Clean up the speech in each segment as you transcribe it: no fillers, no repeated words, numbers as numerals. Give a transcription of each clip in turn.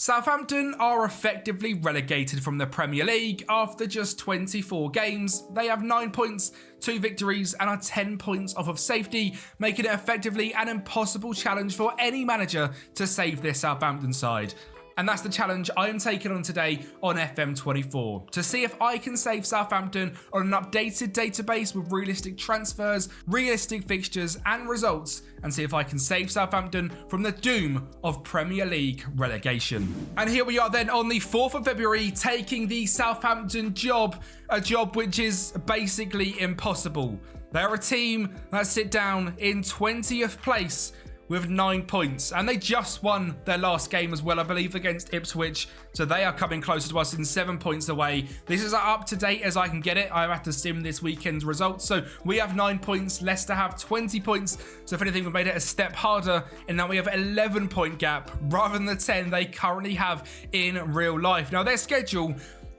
Southampton are effectively relegated from the Premier League after just 24 games. They have 9 points, 2 victories and are 10 points off of safety, making it effectively an impossible challenge for any manager to save this Southampton side. And that's the challenge I am taking on today on FM24, to see if I can save Southampton on an updated database with realistic transfers, realistic fixtures and results, and see if I can save Southampton from the doom of Premier League relegation. And here we are then on the 4th of February, taking the Southampton job, a job which is basically impossible. They're a team that sit down in 20th place with 9 points, and they just won their last game as well, I believe, against Ipswich, so they are coming closer to us in 7 points away. This is up to date as I can get it. I've had to sim this weekend's results, so we have 9 points, Leicester have 20 points, so if anything, we've made it a step harder, and now we have an 11-point gap rather than the 10 they currently have in real life. Now, their schedule,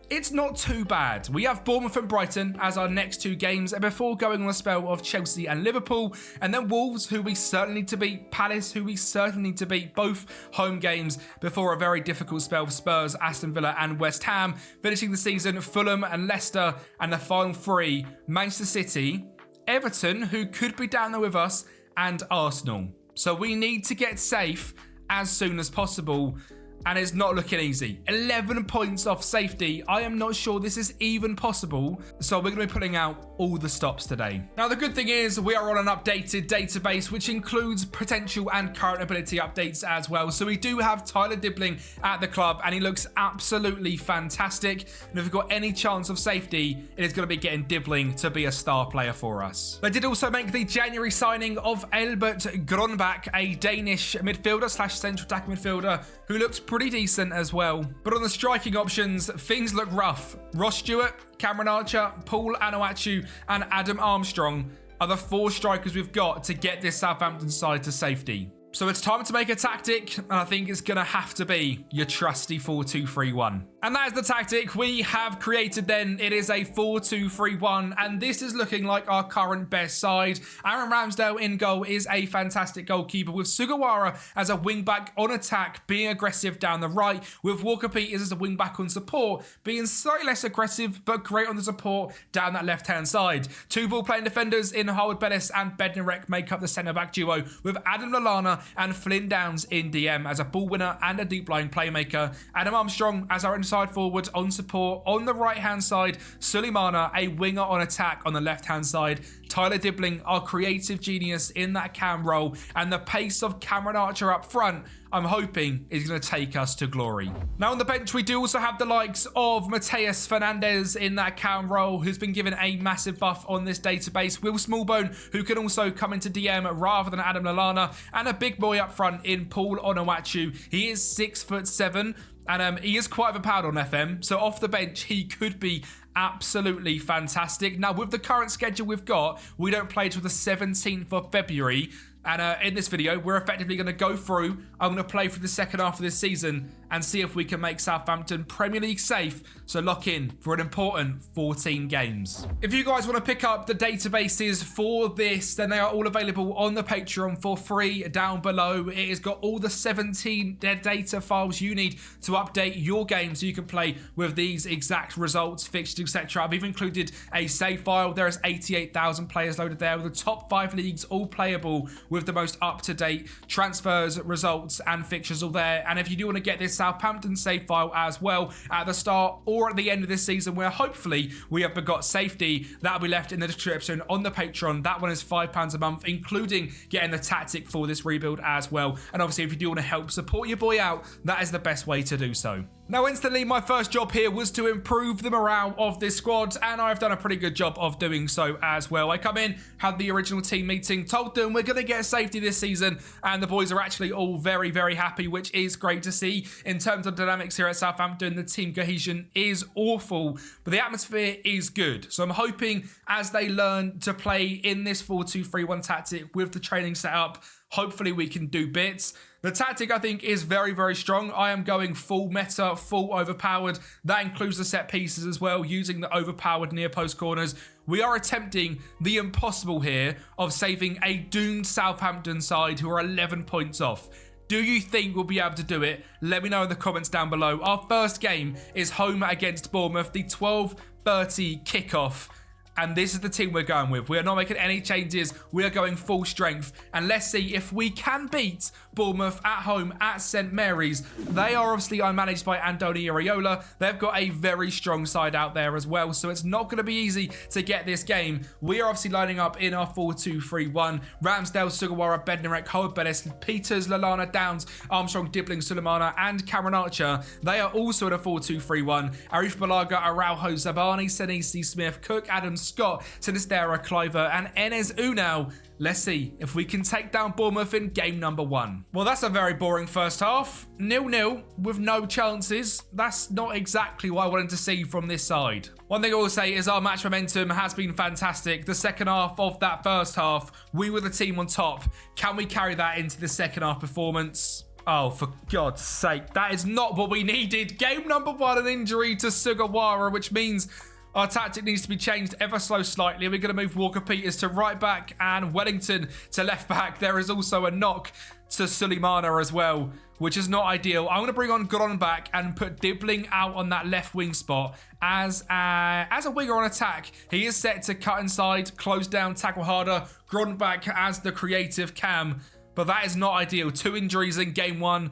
it's not too bad. We have Bournemouth and Brighton as our next 2 games before going on a spell of Chelsea and Liverpool, and then Wolves, who we certainly need to beat, Palace, who we certainly need to beat, both home games before a very difficult spell for Spurs, Aston Villa and West Ham, finishing the season Fulham and Leicester, and the final 3, Manchester City, Everton, who could be down there with us, and Arsenal. So we need to get safe as soon as possible, and it's not looking easy. 11 points off safety. I am not sure this is even possible, so we're going to be putting out all the stops today. Now, the good thing is we are on an updated database, which includes potential and current ability updates as well. So we do have Tyler Dibbling at the club, and he looks absolutely fantastic. And if we've got any chance of safety, it is going to be getting Dibbling to be a star player for us. They did also make the January signing of Albert Gronbach, a Danish midfielder slash central attacking midfielder who looks pretty decent as well. But on the striking options, things look rough. Ross Stewart, Cameron Archer, Paul Anuachu and Adam Armstrong are the 4 strikers we've got to get this Southampton side to safety. So it's time to make a tactic, and I think it's going to have to be your trusty 4-2-3-1. And that is the tactic we have created then. It is a 4-2-3-1, and this is looking like our current best side. Aaron Ramsdale in goal is a fantastic goalkeeper, with Sugawara as a wing-back on attack, being aggressive down the right, with Walker Peters as a wing-back on support, being slightly less aggressive, but great on the support down that left-hand side. 2 ball-playing defenders in Howard Bellis and Bednarek make up the centre-back duo, with Adam Lallana and Flynn Downs in DM as a ball winner and a deep line playmaker. Adam Armstrong as our inside forward on support. On the right hand side, Suleimana, a winger on attack on the left hand side. Tyler Dibbling, our creative genius in that cam role, and the pace of Cameron Archer up front, I'm hoping is going to take us to glory. Now on the bench, we do also have the likes of Mateus Fernandez in that cam role, who's been given a massive buff on this database. Will Smallbone, who can also come into DM rather than Adam Lallana, and a big boy up front in Paul Onuachu. He is 6'7", and he is quite overpowered on FM, so off the bench he could be absolutely fantastic. Now, with the current schedule we've got, we don't play till the 17th of February. And in this video, we're effectively going to go through, I'm going to play for the second half of this season and see if we can make Southampton Premier League safe. So lock in for an important 14 games. If you guys want to pick up the databases for this, then they are all available on the Patreon for free down below. It has got all the 17 data files you need to update your game so you can play with these exact results, fixtures, etc. I've even included a save file. There is 88,000 players loaded there with the top 5 leagues all playable, with the most up-to-date transfers, results and fixtures all there. And if you do want to get this Southampton save file as well at the start or at the end of this season, where hopefully we have got safety, that'll be left in the description on the Patreon. That one is £5 a month, including getting the tactic for this rebuild as well. And obviously, if you do want to help support your boy out, that is the best way to do so. Now, instantly, my first job here was to improve the morale of this squad, and I've done a pretty good job of doing so as well. I come in, had the original team meeting, told them we're going to get safety this season, and the boys are actually all very, very happy, which is great to see. In terms of dynamics here at Southampton, the team cohesion is awful, but the atmosphere is good. So I'm hoping as they learn to play in this 4-2-3-1 tactic with the training set up, hopefully we can do bits. The tactic, I think, is very, very strong. I am going full meta, full overpowered. That includes the set pieces as well, using the overpowered near post corners. We are attempting the impossible here of saving a doomed Southampton side who are 11 points off. Do you think we'll be able to do it? Let me know in the comments down below. Our first game is home against Bournemouth, the 12:30 kickoff. And this is the team we're going with. We are not making any changes. We are going full strength. And let's see if we can beat Bournemouth at home at St Mary's. They are obviously unmanaged by Andoni Iraola. They've got a very strong side out there as well. So it's not going to be easy to get this game. We are obviously lining up in our 4-2-3-1. Ramsdale, Sugawara, Bednarek, Howard-Bellis, Peters, Lallana, Downs, Armstrong, Dibbling, Sulemana, and Cameron Archer. They are also in a 4-2-3-1. Arif Balaga, Araujo, Zabani, Senesi, Smith, Cook, Adams, Scott, Sinistera, Cliver, and Enes Unal. Let's see if we can take down Bournemouth in game number 1. Well, that's a very boring first half. 0-0 with no chances. That's not exactly what I wanted to see from this side. One thing I will say is our match momentum has been fantastic. The second half of that first half, we were the team on top. Can we carry that into the second half performance? Oh, for God's sake, that is not what we needed. Game number 1, an injury to Sugawara, which means our tactic needs to be changed ever so slightly. We're going to move Walker-Peters to right back and Wellington to left back. There is also a knock to Sulemana as well, which is not ideal. I'm going to bring on Gron back and put Dibbling out on that left wing spot as a winger on attack. He is set to cut inside, close down, tackle harder. Gron back as the creative cam, but that is not ideal. 2 injuries in game 1.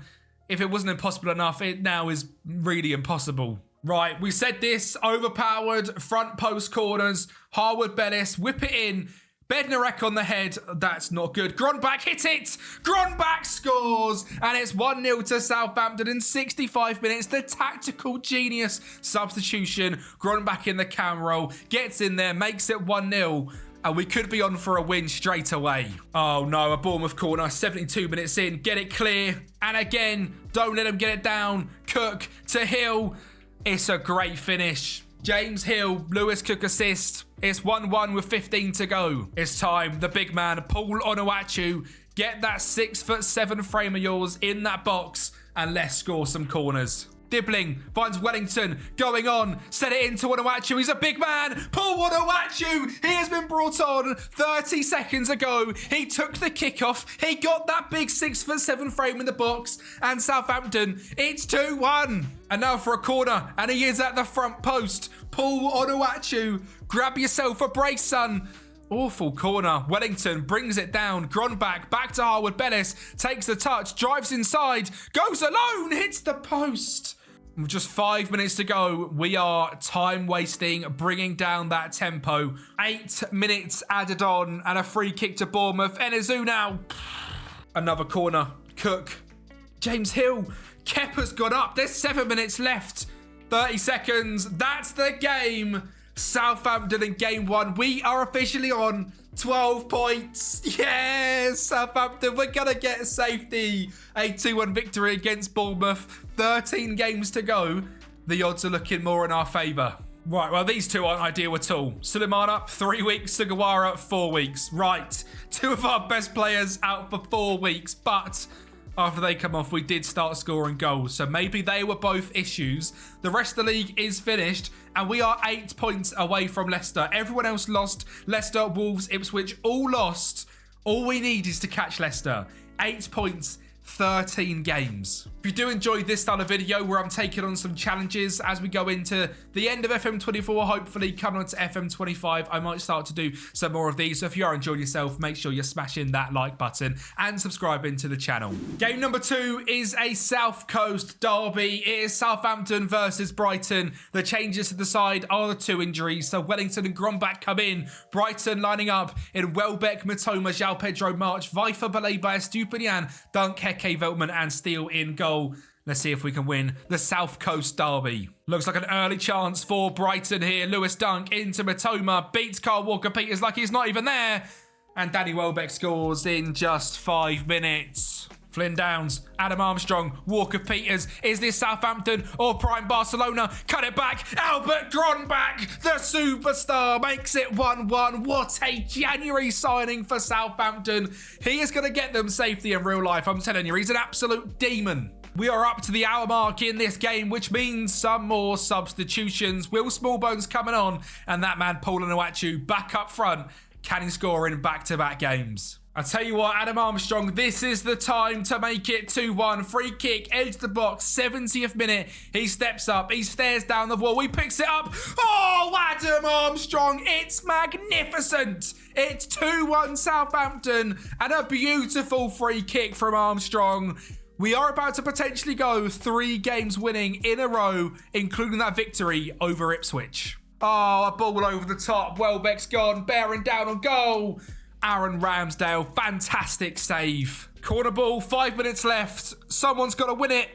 If it wasn't impossible enough, it now is really impossible. Right, we said this, overpowered, front post corners, Harwood-Bellis, whip it in, Bednarek on the head, that's not good. Gronbach hit it, Gronbach scores, and it's 1-0 to Southampton in 65 minutes. The tactical genius substitution, Gronbach in the cam roll, gets in there, makes it 1-0. And we could be on for a win straight away. Oh no, a Bournemouth corner, 72 minutes in, get it clear. And again, don't let him get it down. Cook to Hill. It's a great finish. James Hill, Lewis Cook assist. It's 1-1 with 15 to go. It's time. The big man, Paul Onuachu, get that 6'7" frame of yours in that box and let's score some corners. Dibbling finds Wellington going on. Set it into Onuachu. He's a big man. Paul Onuachu. He has been brought on 30 seconds ago. He took the kickoff. He got that big 6'7" frame in the box. And Southampton, it's 2-1. And now for a corner. And he is at the front post. Paul Onuachu. Grab yourself a brace, son. Awful corner. Wellington brings it down. Gronbach back to Harwood-Bellis. Takes the touch. Drives inside. Goes alone. Hits the post. With just 5 minutes to go, we are time wasting, bringing down that tempo. 8 minutes added on and a free kick to Bournemouth. Enes now. Another corner. Cook. James Hill. Kepa's got up. There's 7 minutes left. 30 seconds. That's the game. Southampton in game 1. We are officially on 12 points. Yes, Southampton, we're going to get safety. A 2-1 victory against Bournemouth. 13 games to go. The odds are looking more in our favour. Right, well, these two aren't ideal at all. Sulemana, 3 weeks. Sugawara, 4 weeks. Right, 2 of our best players out for 4 weeks. But after they come off, we did start scoring goals. So maybe they were both issues. The rest of the league is finished. And we are 8 points away from Leicester. Everyone else lost. Leicester, Wolves, Ipswich, all lost. All we need is to catch Leicester. 8 points, 13 games. If you do enjoy this style of video where I'm taking on some challenges as we go into the end of FM24, hopefully coming on to FM25, I might start to do some more of these. So if you are enjoying yourself, make sure you're smashing that like button and subscribing to the channel. Game number 2 is a South Coast derby. It is Southampton versus Brighton. The changes to the side are the 2 injuries. So Wellington and Gronbach come in. Brighton lining up in Welbeck, Matoma, João Pedro, March, Vifer, Baleba, Stupinian, Dunk, Heke, Veltman and Steele in goal. Let's see if we can win the South Coast derby. Looks like an early chance for Brighton here. Lewis Dunk into Matoma. Beats Carl Walker-Peters like he's not even there. And Danny Welbeck scores in just 5 minutes. Flynn Downs, Adam Armstrong, Walker-Peters. Is this Southampton or Prime Barcelona? Cut it back. Albert Gronbach, the superstar, makes it 1-1. What a January signing for Southampton. He is going to get them safety in real life. I'm telling you, he's an absolute demon. We are up to the hour mark in this game, which means some more substitutions. Will Smallbones coming on, and that man Paul Onuachu back up front. Can he score in back-to-back games? I tell you what, Adam Armstrong, this is the time to make it 2-1. Free kick, edge the box, 70th minute. He steps up, he stares down the wall, he picks it up. Oh, Adam Armstrong, it's magnificent. It's 2-1 Southampton and a beautiful free kick from Armstrong. We are about to potentially go 3 games winning in a row, including that victory over Ipswich. Oh, a ball over the top. Welbeck's gone, bearing down on goal. Aaron Ramsdale, fantastic save. Corner ball, 5 minutes left. Someone's got to win it.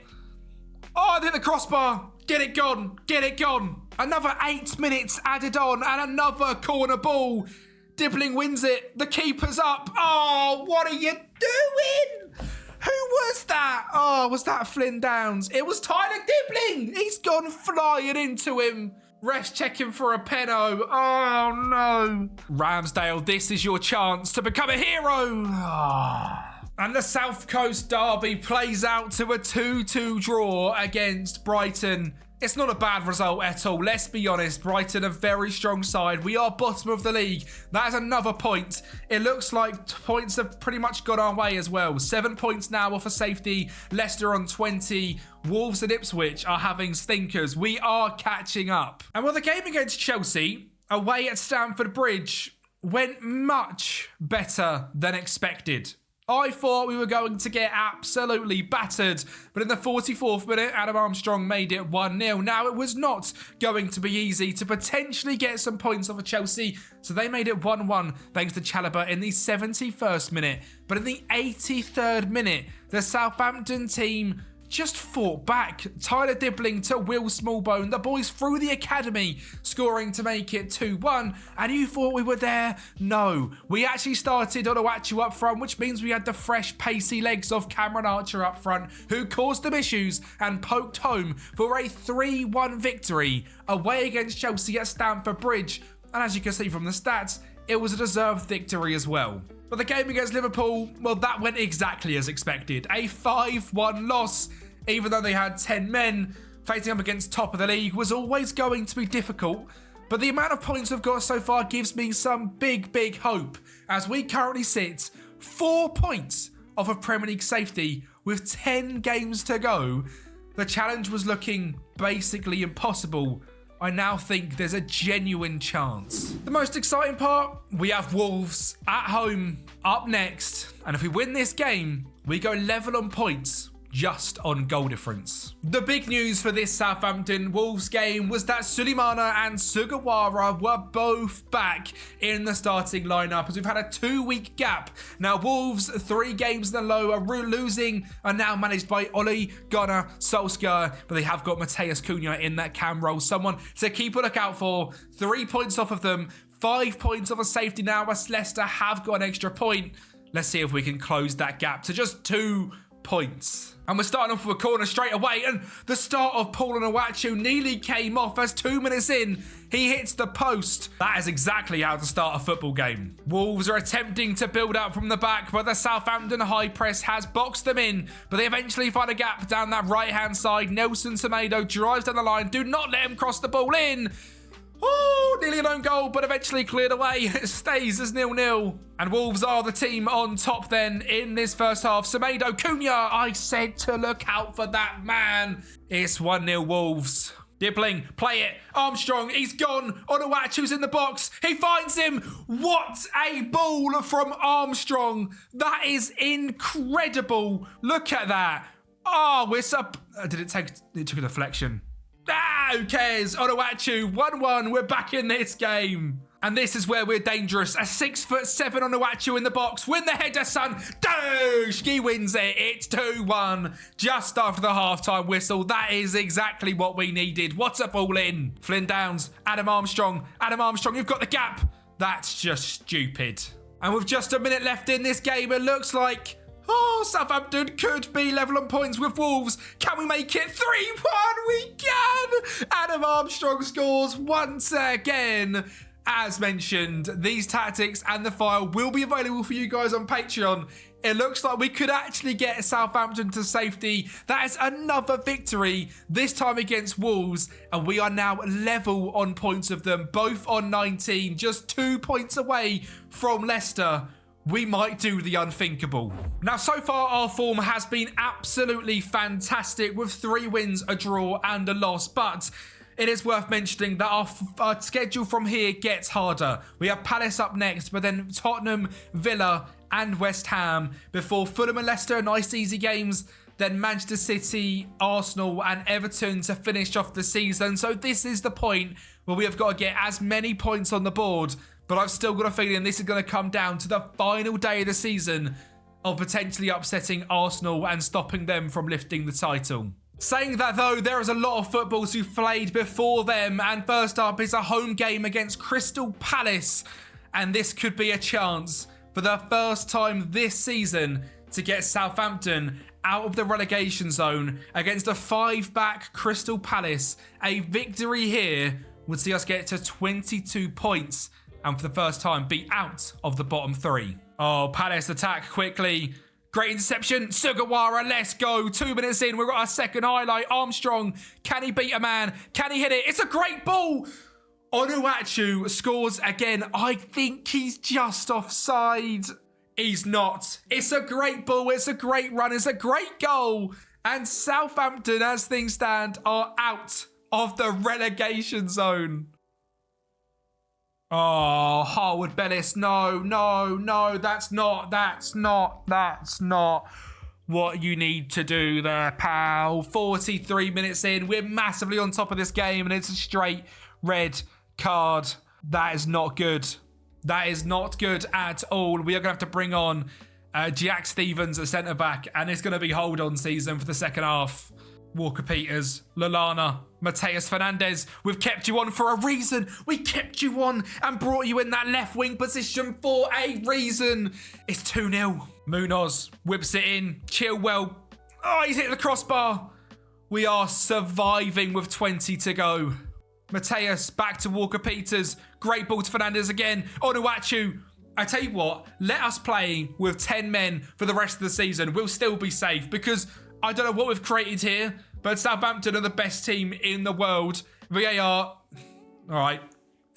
Oh, I hit the crossbar. Get it gone. Get it gone. Another 8 minutes added on and another corner ball. Dibbling wins it. The keeper's up. Oh, what are you doing? Who was that? Oh, was that Flynn Downs? It was Tyler Dibbling. He's gone flying into him. Ref's checking for a penno. Oh, no. Ramsdale, this is your chance to become a hero. Oh. And the South Coast derby plays out to a 2-2 draw against Brighton. It's not a bad result at all. Let's be honest. Brighton, a very strong side. We are bottom of the league. That is another point. It looks like points have pretty much gone our way as well. 7 points now off of safety. Leicester on 20. Wolves and Ipswich are having stinkers. We are catching up. And well, the game against Chelsea, away at Stamford Bridge, went much better than expected. I thought we were going to get absolutely battered, but in the 44th minute, Adam Armstrong made it 1-0. Now, it was not going to be easy to potentially get some points off of Chelsea, so they made it 1-1 thanks to Chalobah in the 71st minute. But in the 83rd minute, the Southampton team just fought back. Tyler Dibbling to Will Smallbone. The boys through the academy scoring to make it 2-1. And you thought we were there? No. We actually started Onuachu up front, which means we had the fresh, pacey legs of Cameron Archer up front, who caused them issues and poked home for a 3-1 victory away against Chelsea at Stamford Bridge. And as you can see from the stats, it was a deserved victory as well. But the game against Liverpool, well, that went exactly as expected. A 5-1 loss, even though they had 10 men. Facing up against top of the league was always going to be difficult. But the amount of points we've got so far gives me some big hope, as we currently sit 4 points off of Premier League safety with 10 games to go. The challenge was looking basically impossible. I now think there's a genuine chance. The most exciting part, we have Wolves at home up next. And if we win this game, we go level on points, just on goal difference. The big news for this Southampton Wolves game was that Sulemana and Sugawara were both back in the starting lineup, as we've had a 2-week gap. Now Wolves, 3 games in a row, are losing, are now managed by Ole Gunnar Solskjaer, but they have got Mateus Cunha in that cam role, someone to keep a lookout for. 3 points off of them, 5 points off of safety now, as Leicester have got an extra point. Let's see if we can close that gap to just 2 points. And we're starting off with a corner straight away, and the start of Paul Onuachu nearly came off as 2 minutes in, he hits the post. That is exactly how to start a football game. Wolves are attempting to build up from the back, but the Southampton high press has boxed them in, but they eventually find a gap down that right-hand side. Nelson Semedo drives down the line. Do not let him cross the ball in. Oh, nearly an own goal, but eventually cleared away. It stays as 0-0. And Wolves are the team on top then in this first half. Semedo, Cunha, I said to look out for that man. It's 1-0 Wolves. Dibbling, play it. Armstrong, he's gone. Onuachu's in the box. He finds him. What a ball from Armstrong. That is incredible. Look at that. Oh, we're up. It took a deflection. Who cares? Onuachu, 1-1. We're back in this game. And this is where we're dangerous. A 6'7" Onuachu in the box. Win the header, son. Doosh! He wins it. It's 2-1. Just after the halftime whistle. That is exactly what we needed. What a ball in. Flynn Downs. Adam Armstrong. Adam Armstrong, you've got the gap. That's just stupid. And with just a minute left in this game, it looks like... oh, Southampton could be level on points with Wolves. Can we make it 3-1? We can! Adam Armstrong scores once again. As mentioned, these tactics and the file will be available for you guys on Patreon. It looks like we could actually get Southampton to safety. That is another victory, this time against Wolves. And we are now level on points of them, both on 19, just 2 points away from Leicester. we might do the unthinkable. Now, so far, our form has been absolutely fantastic with 3 wins, a draw and a loss, but it is worth mentioning that our schedule from here gets harder. We have Palace up next, but then Tottenham, Villa and West Ham before Fulham and Leicester, nice easy games. Then Manchester City, Arsenal and Everton to finish off the season. So this is the point where we have got to get as many points on the board, but I've still got a feeling this is going to come down to the final day of the season of potentially upsetting Arsenal and stopping them from lifting the title. Saying that though, there is a lot of footballs who played before them, and first up is a home game against Crystal Palace, and this could be a chance for the first time this season to get Southampton out of the relegation zone against a 5-back Crystal Palace. A victory here would see us get to 22 points and for the first time be out of the bottom 3. Oh, Palace attack quickly. Great interception. Sugawara, let's go. 2 minutes in, we've got our second highlight. Armstrong, can he beat a man? Can he hit it? It's a great ball. Onuachu scores again. I think he's just offside. He's not. It's a great ball. It's a great run. It's a great goal. And Southampton, as things stand, are out of the relegation zone. Oh, Harwood Bellis. No. That's not what you need to do there, pal. 43 minutes in. We're massively on top of this game and it's a straight red card. That is not good. That is not good at all. We are going to have to bring on Jack Stevens at centre-back, and it's going to be hold-on season for the second half. Walker-Peters, Lallana, Mateus Fernandes. We've kept you on for a reason. We kept you on and brought you in that left-wing position for a reason. It's 2-0. Munoz whips it in. Chilwell. Oh, he's hit the crossbar. We are surviving with 20 to go. Mateus back to Walker-Peters. Great ball to Fernandes again. Onuachu. I tell you what, let us play with 10 men for the rest of the season. We'll still be safe because I don't know what we've created here, but Southampton are the best team in the world. VAR. All right.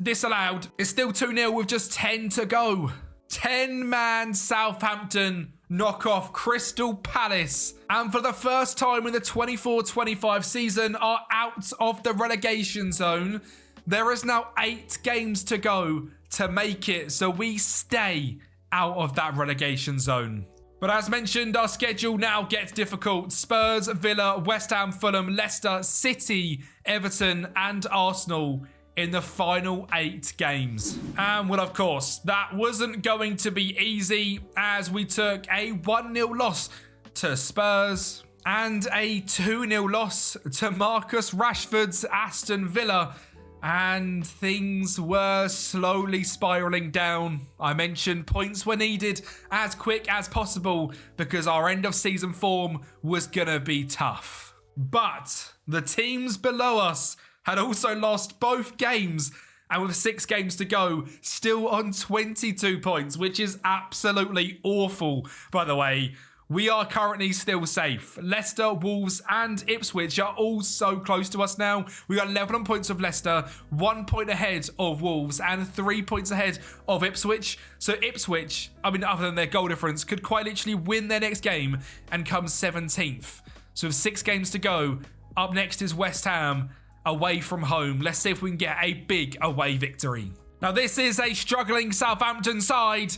Disallowed. It's still 2-0 with just 10 to go. 10-man Southampton knock off Crystal Palace, and for the first time in the 24-25 season are out of the relegation zone. There is now 8 games to go to make it, so we stay out of that relegation zone. But as mentioned, our schedule now gets difficult. Spurs, Villa, West Ham, Fulham, Leicester, City, Everton and Arsenal in the final 8 games. And well, of course, that wasn't going to be easy as we took a 1-0 loss to Spurs and a 2-0 loss to Marcus Rashford's Aston Villa. And things were slowly spiralling down. I mentioned points were needed as quick as possible because our end of season form was gonna be tough. But the teams below us had also lost both games, and with 6 games to go, still on 22 points, which is absolutely awful, by the way. We are currently still safe. Leicester, Wolves and Ipswich are all so close to us now. We got 11 points of Leicester, 1 point ahead of Wolves and 3 points ahead of Ipswich. So Ipswich, I mean, other than their goal difference, could quite literally win their next game and come 17th. So with 6 games to go, up next is West Ham, away from home. Let's see if we can get a big away victory. Now this is a struggling Southampton side.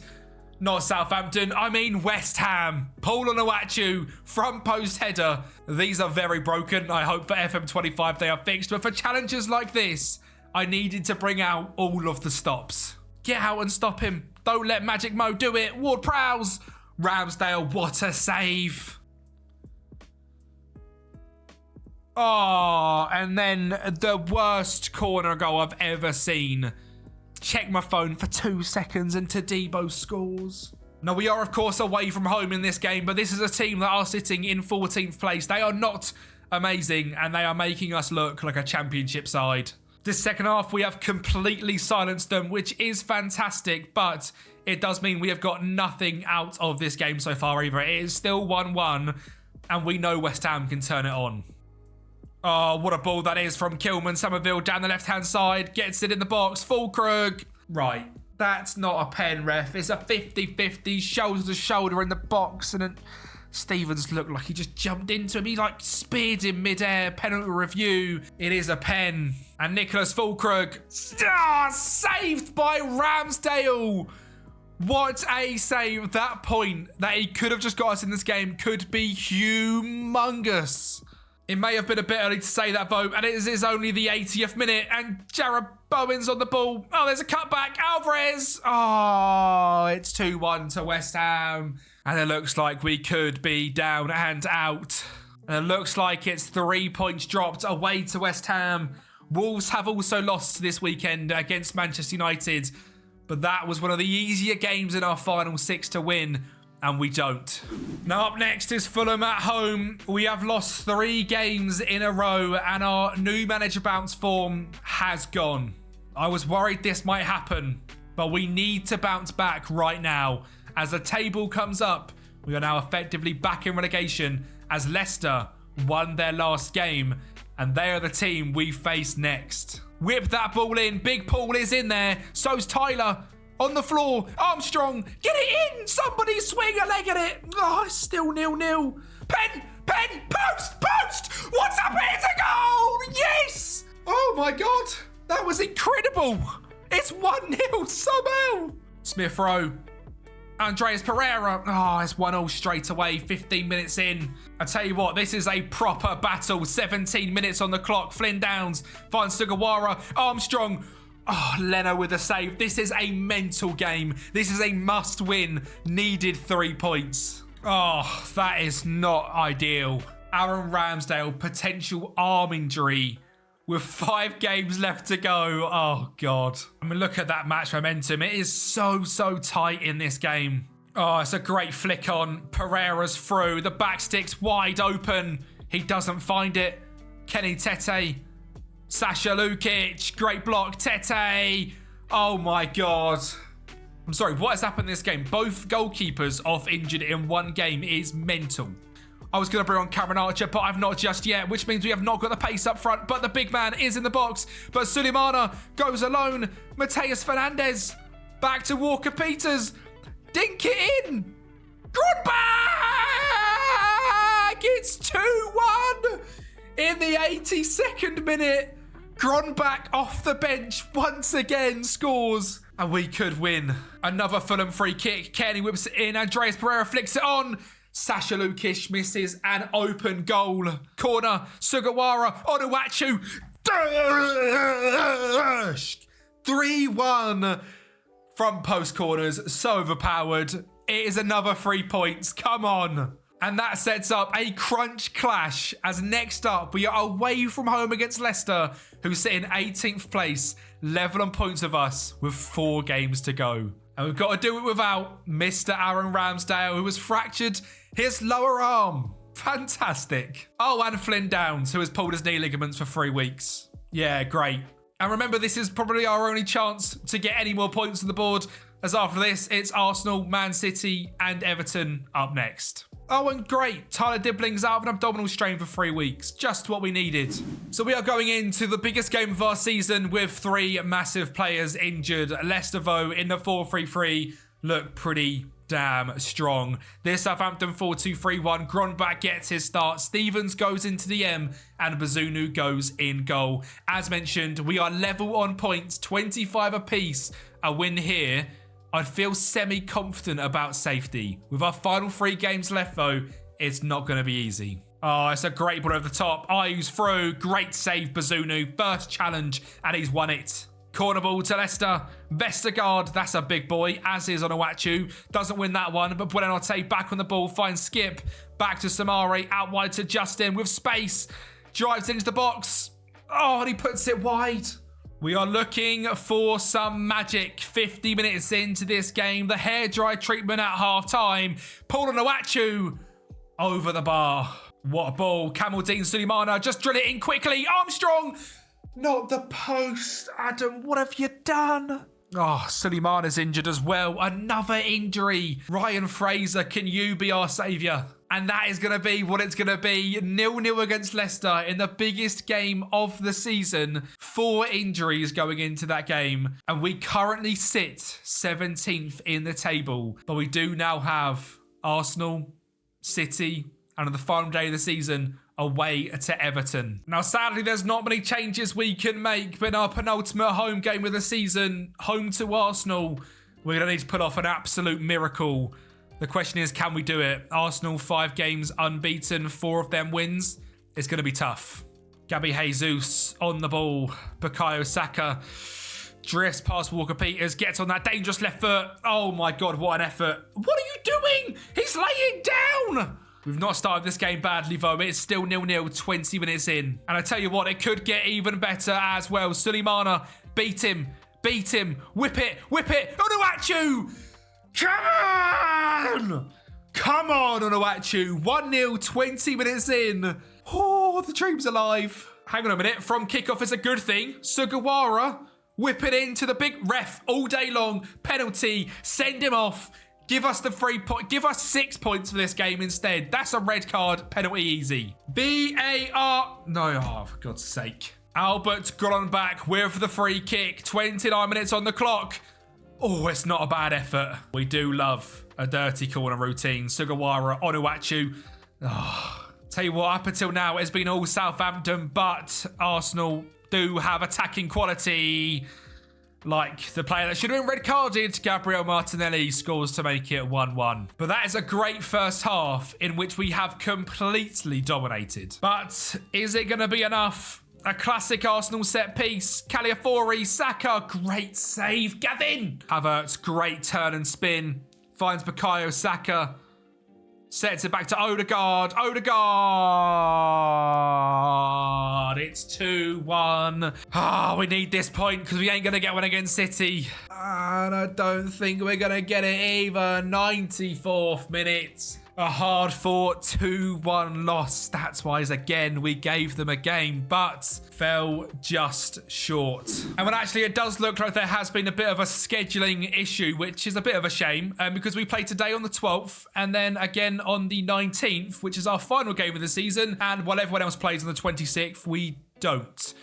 Not Southampton, I mean West Ham. Paul Onuachu, front post header. These are very broken. I hope for FM25 they are fixed. But for challenges like this, I needed to bring out all of the stops. Get out and stop him. Don't let Magic Mo do it. Ward-Prowse. Ramsdale, what a save. Oh, and then the worst corner goal I've ever seen. Check my phone for 2 seconds and Todibo scores. Now, we are, of course, away from home in this game, but this is a team that are sitting in 14th place. They are not amazing, and they are making us look like a championship side. This second half, we have completely silenced them, which is fantastic, but it does mean we have got nothing out of this game so far either. It is still 1-1, and we know West Ham can turn it on. Oh, what a ball that is from Kilman. Somerville down the left-hand side. Gets it in the box. Fulkrug. Right. That's not a pen, ref. It's a 50-50, shoulder to shoulder in the box, and then Stevens looked like he just jumped into him. He like speared him mid-air. Penalty review. It is a pen. And Nicholas Fulkrug, saved by Ramsdale. What a save. That point that he could have just got us in this game could be humongous. It may have been a bit early to say that, vote, and it is only the 80th minute, and Jared Bowen's on the ball. Oh, there's a cutback. Alvarez. Oh, it's 2-1 to West Ham. And it looks like we could be down and out. And it looks like it's 3 points dropped away to West Ham. Wolves have also lost this weekend against Manchester United, but that was one of the easier games in our final 6 to win, and we don't. Now up next is Fulham at home. We have lost 3 games in a row, and our new manager bounce form has gone. I was worried this might happen, but we need to bounce back right now. As the table comes up, we are now effectively back in relegation as Leicester won their last game, and they are the team we face next. Whip that ball in. Big Paul is in there. So's Tyler. On the floor. Armstrong. Get it in. Somebody swing a leg at it. Oh, it's still 0-0. Pen. Post. What's up here to goal? Yes. Oh my God. That was incredible. It's 1-0 somehow. Smith Rowe. Andreas Pereira. Oh, it's 1-0 straight away. 15 minutes in. I tell you what, this is a proper battle. 17 minutes on the clock. Flynn Downs finds Sugawara. Armstrong. Oh, Leno with a save. This is a mental game. This is a must win. Needed 3 points. Oh, that is not ideal. Aaron Ramsdale, potential arm injury with 5 games left to go. Oh, God. I mean, look at that match momentum. It is so tight in this game. Oh, it's a great flick on. Pereira's through. The back stick's wide open. He doesn't find it. Kenny Tete. Sasha Lukic. Great block. Tete. Oh, my God. I'm sorry, what has happened in this game? Both goalkeepers off injured in one game is mental. I was going to bring on Cameron Archer, but I've not just yet, which means we have not got the pace up front, but the big man is in the box. But Suleimana goes alone. Mateus Fernandes back to Walker Peters. Dink it in. Grunberg! It's 2-1 in the 82nd minute. Grunberg off the bench once again scores. And we could win. Another Fulham free kick. Kearney whips it in. Andreas Pereira flicks it on. Sasha Lukic misses an open goal. Corner. Sugawara. Onuachu. 3-1 from post corners. So overpowered. It is another 3 points. Come on. And that sets up a crunch clash as next up we are away from home against Leicester, who sit in 18th place, level on points of us with 4 games to go. And we've got to do it without Mr. Aaron Ramsdale, who has fractured his lower arm. Fantastic. Oh, and Flynn Downs, who has pulled his knee ligaments for 3 weeks. Yeah, great. And remember, this is probably our only chance to get any more points on the board, as after this, it's Arsenal, Man City, and Everton up next. Oh, and great. Tyler Dibling's out of an abdominal strain for 3 weeks. Just what we needed. So we are going into the biggest game of our season with 3 massive players injured. Leicester, though, in the 4-3-3, look pretty damn strong. This Southampton 4-2-3-1. Grunberg gets his start. Stevens goes into the M, and Bazunu goes in goal. As mentioned, we are level on points, 25 apiece. A win here, I'd feel semi-confident about safety. With our final 3 games left, though, it's not going to be easy. Oh, it's a great ball over the top. Ayu's through. Great save, Bazunu. First challenge, and he's won it. Corner ball to Leicester. Vestergaard, that's a big boy, as is Onuachu. Doesn't win that one, but Buenanote back on the ball. Finds Skip. Back to Samari. Out wide to Justin with space. Drives into the box. Oh, and he puts it wide. We are looking for some magic. 50 minutes into this game. The hairdryer treatment at half-time. Paul Onuachu over the bar. What a ball. Kamaldeen Suleimana. Just drill it in quickly. Armstrong. Not the post. Adam, what have you done? Oh, Suleimana's injured as well. Another injury. Ryan Fraser, can you be our saviour? And that is going to be what it's going to be. 0-0 against Leicester in the biggest game of the season. 4 injuries going into that game. And we currently sit 17th in the table. But we do now have Arsenal, City, and on the final day of the season, away to Everton. Now, sadly, there's not many changes we can make, but in our penultimate home game of the season, home to Arsenal, we're going to need to pull off an absolute miracle. The question is, can we do it? Arsenal, 5 games unbeaten, 4 of them wins. It's going to be tough. Gabby Jesus on the ball. Bukayo Saka drifts past Walker-Peters, gets on that dangerous left foot. Oh my God, what an effort. What are you doing? He's laying down. We've not started this game badly, though. It's still 0-0, 20 minutes in. And I tell you what, it could get even better as well. Suleimana, beat him, whip it, Onuachu! Come on, Onuachu. 1-0, 20 minutes in. Oh, the dream's alive. Hang on a minute, from kickoff is a good thing. Sugawara, whip it into the big ref all day long. Penalty, send him off. Give us the 3 point. Give us 6 points for this game instead. That's a red card. Penalty easy. VAR. No, oh, for God's sake. Albert got on back with the free kick. 29 minutes on the clock. Oh, it's not a bad effort. We do love a dirty corner routine. Sugawara, Onuachu. Oh, tell you what, up until now, it's been all Southampton, but Arsenal do have attacking quality. Like the player that should have been red-carded, Gabriel Martinelli, scores to make it 1-1. But that is a great first half in which we have completely dominated. But is it going to be enough? A classic Arsenal set piece. Caliafori, Saka, great save. Gavin! Havertz, great turn and spin. Finds Bukayo Saka. Sets it back to Odegaard. It's 2-1. Ah, we need this point because we ain't going to get one against City. And I don't think we're going to get it either. 94th minute. A hard-fought 2-1 loss. Stats-wise, again, we gave them a game, but fell just short. And when actually it does look like there has been a bit of a scheduling issue, which is a bit of a shame, because we play today on the 12th, and then again on the 19th, which is our final game of the season, and while everyone else plays on the 26th, we don't.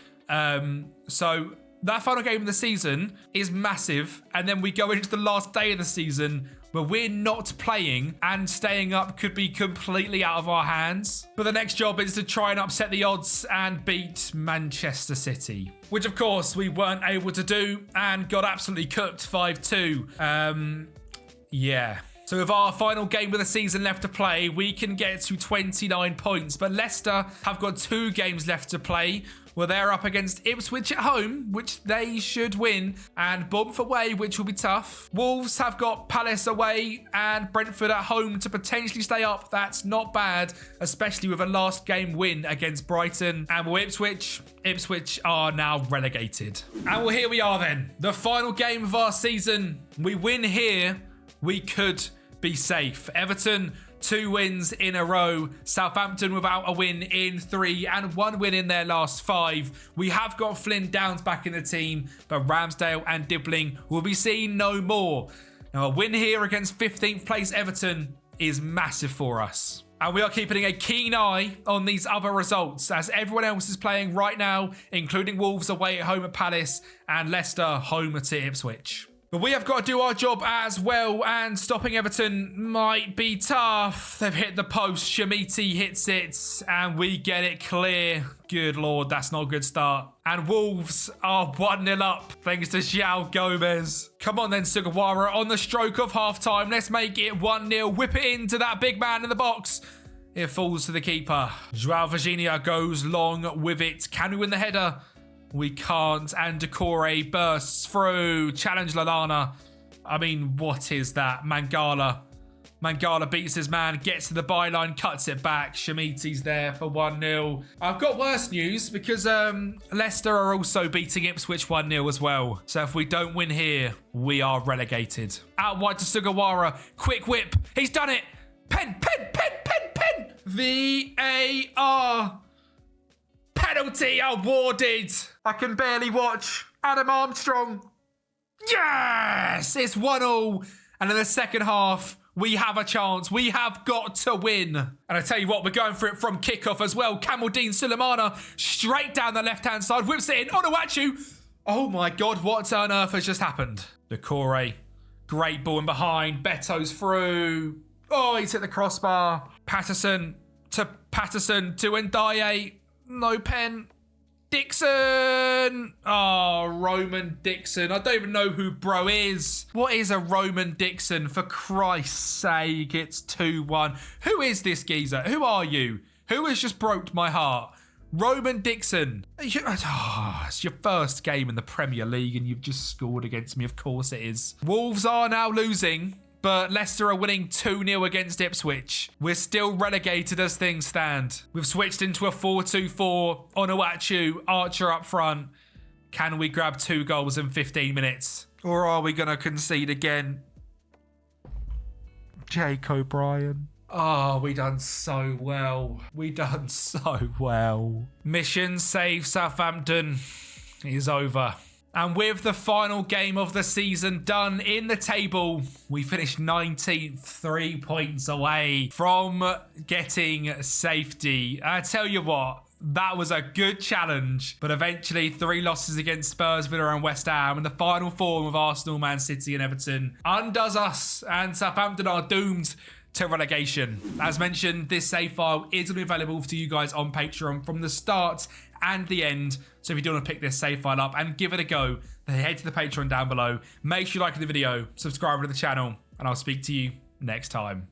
So that final game of the season is massive, and then we go into the last day of the season where we're not playing and staying up could be completely out of our hands. But the next job is to try and upset the odds and beat Manchester City, which of course we weren't able to do and got absolutely cooked 5-2. Yeah. So with our final game of the season left to play, we can get to 29 points. But Leicester have got 2 games left to play. Well, they're up against Ipswich at home, which they should win, and Bournemouth away, which will be tough. Wolves have got Palace away and Brentford at home to potentially stay up. That's not bad, especially with a last game win against Brighton. And well, Ipswich are now relegated. And well, here we are then. The final game of our season. We win here, we could be safe. Everton, 2 wins in a row. Southampton without a win in 3 and 1 win in their last 5. We have got Flynn Downs back in the team, but Ramsdale and Dibbling will be seen no more. Now, a win here against 15th place Everton is massive for us. And we are keeping a keen eye on these other results as everyone else is playing right now, including Wolves away at home at Palace and Leicester home at Ipswich. But we have got to do our job as well, and stopping Everton might be tough. They've hit the post, Shamiti hits it, and we get it clear. Good Lord, that's not a good start. And Wolves are 1-0 up, thanks to João Gomez. Come on then, Sugawara, on the stroke of half-time. Let's make it 1-0. Whip it into that big man in the box. It falls to the keeper. João Virginia goes long with it. Can we win the header? We can't, and Decore bursts through. Challenge Lallana. I mean, what is that? Mangala beats his man, gets to the byline, cuts it back. Shamiti's there for 1-0. I've got worse news because Leicester are also beating Ipswich 1-0 as well. So if we don't win here, we are relegated. Out wide to Sugawara. Quick whip. He's done it. Pen. VAR. Penalty awarded. I can barely watch. Adam Armstrong. Yes! It's 1-1. And in the second half, We have a chance. We have got to win. And I tell you what, we're going for it from kickoff as well. Kamaldeen Sulemana straight down the left-hand side. Whips it in. Onuachu. Oh my God, what on earth has just happened? Decore. Great ball in behind. Beto's through. Oh, he's hit the crossbar. Patterson to Ndiaye. No pen. Dixon! Oh, Roman Dixon. I don't even know who bro is. What is a Roman Dixon? For Christ's sake, it's 2-1. Who is this geezer? Who are you? Who has just broke my heart? Roman Dixon. It's your first game in the Premier League and you've just scored against me. Of course it is. Wolves are now losing, but Leicester are winning 2-0 against Ipswich. We're still relegated as things stand. We've switched into a 4-2-4. Onuachu, Archer up front. Can we grab 2 goals in 15 minutes? Or are we going to concede again? Jake O'Brien. Oh, we done so well. We done so well. Mission save Southampton is over. And with the final game of the season done in the table, we finished 19th, 3 points away from getting safety. I tell you what, that was a good challenge. But eventually 3 losses against Spurs, Villa and West Ham and the final form of Arsenal, Man City and Everton undoes us, and Southampton are doomed to relegation. As mentioned, this save file is going to be available to you guys on Patreon from the start and the end. So if you do want to pick this save file up and give it a go, then head to the Patreon down below. Make sure you like the video, subscribe to the channel, and I'll speak to you next time.